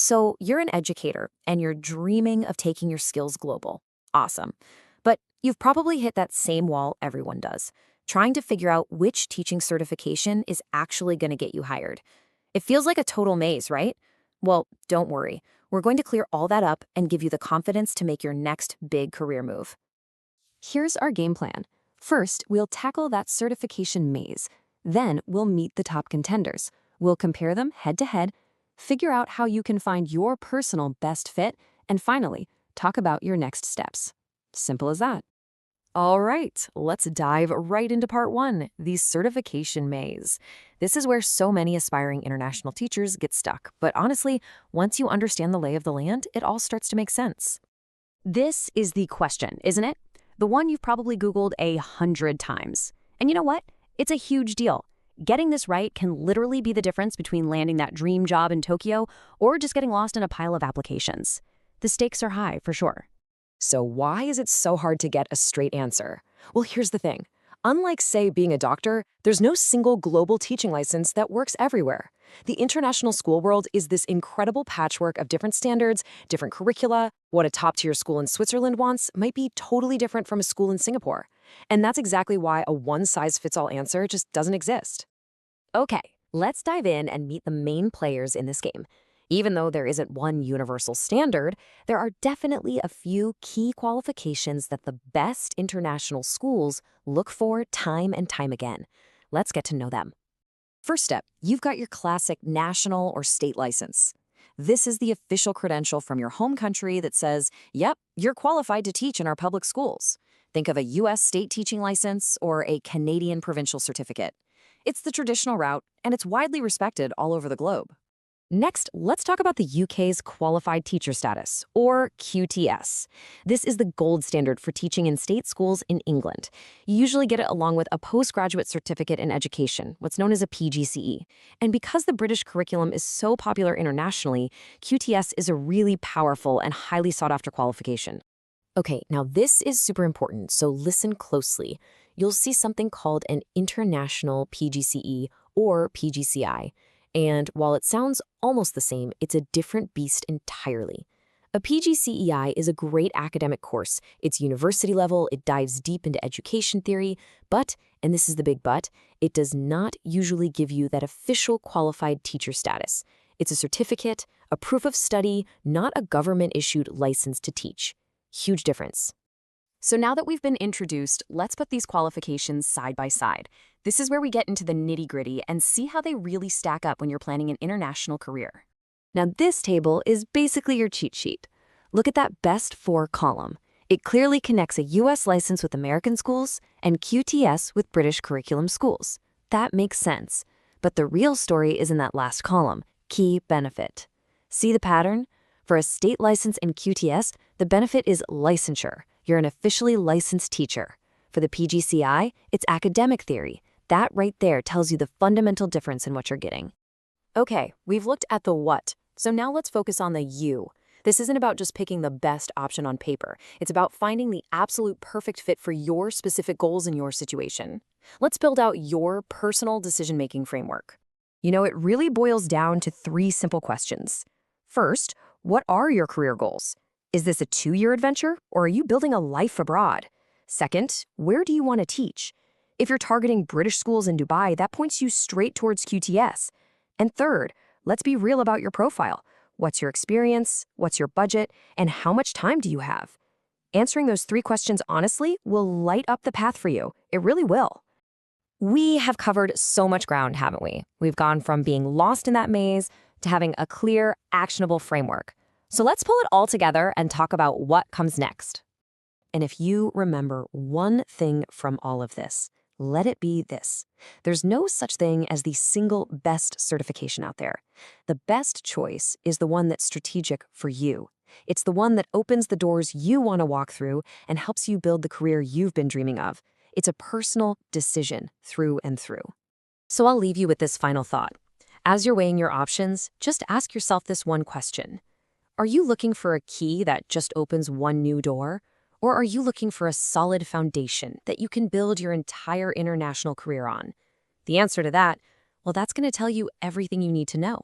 So you're an educator and you're dreaming of taking your skills global. Awesome. But you've probably hit that same wall everyone does, trying to figure out which teaching certification is actually going to get you hired. It feels like a total maze, right? Well, don't worry. We're going to clear all that up and give you the confidence to make your next big career move. Here's our game plan. First, we'll tackle that certification maze. Then, we'll meet the top contenders. We'll compare them head to head, figure out how you can find your personal best fit, and finally, talk about your next steps. Simple as that. All right, let's dive right into part one, the certification maze. This is where so many aspiring international teachers get stuck. But honestly, once you understand the lay of the land, it all starts to make sense. This is the question, isn't it? The one you've probably Googled 100 times. And you know what? It's a huge deal. Getting this right can literally be the difference between landing that dream job in Tokyo or just getting lost in a pile of applications. The stakes are high, for sure. So why is it so hard to get a straight answer? Well, here's the thing. Unlike, say, being a doctor, there's no single global teaching license that works everywhere. The international school world is this incredible patchwork of different standards, different curricula. What a top-tier school in Switzerland wants might be totally different from a school in Singapore. And that's exactly why a one-size-fits-all answer just doesn't exist. Okay, let's dive in and meet the main players in this game. Even though there isn't one universal standard, there are definitely a few key qualifications that the best international schools look for time and time again. Let's get to know them. First step, you've got your classic national or state license. This is the official credential from your home country that says, yep, you're qualified to teach in our public schools. Think of a U.S. state teaching license or a Canadian provincial certificate. It's the traditional route, and it's widely respected all over the globe. Next, let's talk about the UK's Qualified Teacher Status, or QTS. This is the gold standard for teaching in state schools in England. You usually get it along with a postgraduate certificate in education, what's known as a PGCE. And because the British curriculum is so popular internationally, QTS is a really powerful and highly sought-after qualification. Okay, now this is super important, so listen closely. You'll see something called an International PGCE, or PGCI. And while it sounds almost the same, it's a different beast entirely. A PGCEI is a great academic course. It's university level, it dives deep into education theory, but, and this is the big but, it does not usually give you that official qualified teacher status. It's a certificate, a proof of study, not a government-issued license to teach. Huge difference. So now that we've been introduced, let's put these qualifications side by side. This is where we get into the nitty-gritty and see how they really stack up when you're planning an international career. Now this table is basically your cheat sheet. Look at that best 4 column. It clearly connects a U.S. license with American schools and QTS with British curriculum schools. That makes sense. But the real story is in that last column, key benefit. See the pattern? For a state license in QTS, the benefit is licensure. You're an officially licensed teacher. For the PGCI, it's academic theory. That right there tells you the fundamental difference in what you're getting. Okay, we've looked at the what, so now let's focus on the you. This isn't about just picking the best option on paper. It's about finding the absolute perfect fit for your specific goals in your situation. Let's build out your personal decision-making framework. You know, it really boils down to 3 simple questions. First, what are your career goals? Is this a 2-year adventure, or are you building a life abroad? Second, where do you want to teach? If you're targeting British schools in Dubai, that points you straight towards QTS. And third, let's be real about your profile. What's your experience? What's your budget? And how much time do you have? Answering those 3 questions honestly will light up the path for you. It really will. We have covered so much ground, haven't we? We've gone from being lost in that maze to having a clear, actionable framework. So let's pull it all together and talk about what comes next. And if you remember one thing from all of this, let it be this. There's no such thing as the single best certification out there. The best choice is the one that's strategic for you. It's the one that opens the doors you want to walk through and helps you build the career you've been dreaming of. It's a personal decision through and through. So I'll leave you with this final thought. As you're weighing your options, just ask yourself this one question. Are you looking for a key that just opens one new door? Or are you looking for a solid foundation that you can build your entire international career on? The answer to that, well, that's going to tell you everything you need to know.